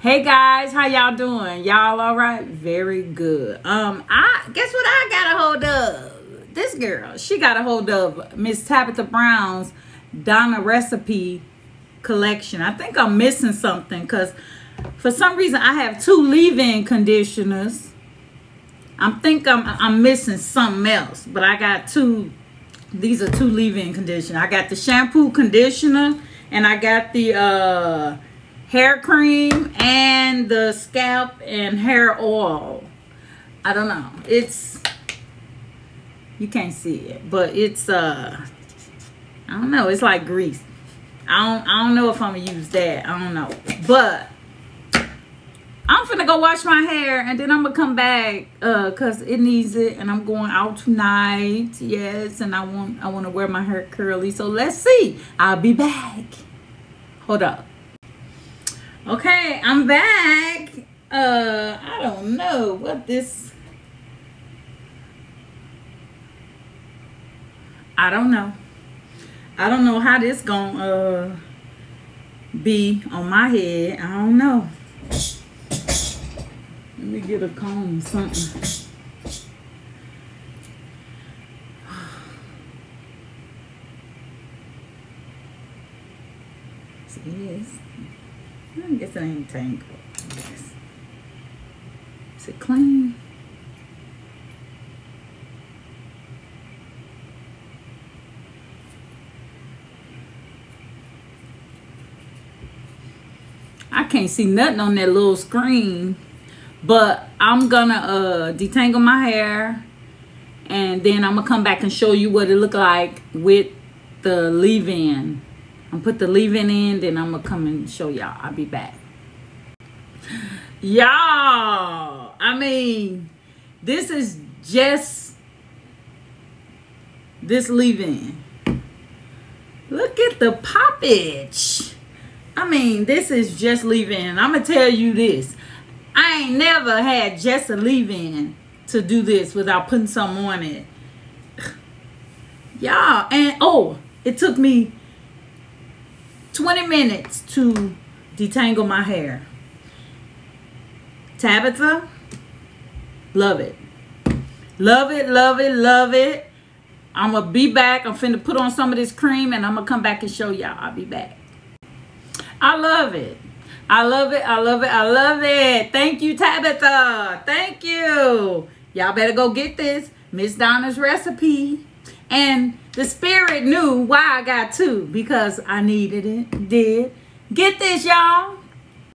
Hey guys, how y'all doing? Y'all all right? Very good. I guess what I got a hold of? This girl, she got a hold of Miss Tabitha Brown's Donna recipe collection. I think I'm missing something because for some reason I have 2 leave-in conditioners. I'm missing something else, but I got 2. These are 2 leave-in conditioners. I got the shampoo conditioner and I got the hair cream and the scalp and hair oil. I don't know. You can't see it, but it's I don't know. It's like grease. I don't know if I'm gonna use that. I don't know, but I'm finna go wash my hair and then I'm gonna come back cause it needs it, and I'm going out tonight. Yes, and I want to wear my hair curly. So let's see. I'll be back. Hold up. Okay, I'm back. I don't know what this. I don't know. I don't know how this gonna be on my head. I don't know. Let me get a comb or something. See this? I guess it ain't tangled. Yes. Is it clean? I can't see nothing on that little screen, but I'm gonna detangle my hair and then I'm gonna come back and show you what it look like with the leave-in. I'm put the leave-in in, then I'm gonna come and show y'all. I'll be back. Y'all, I mean, this is just this leave-in. Look at the poppage. I mean, this is just leave-in. I'm gonna tell you this. I ain't never had just a leave-in to do this without putting something on it. Y'all, and oh, it took me 20 minutes to detangle my hair. Tabitha, love it. Love it, love it, love it. I'm going to be back. I'm finna put on some of this cream and I'm going to come back and show y'all. I'll be back. I love it. I love it. I love it. I love it. Thank you, Tabitha. Thank you. Y'all better go get this. Miss Donna's recipe. And the spirit knew why I got 2, because I needed it. Did. Get this, y'all.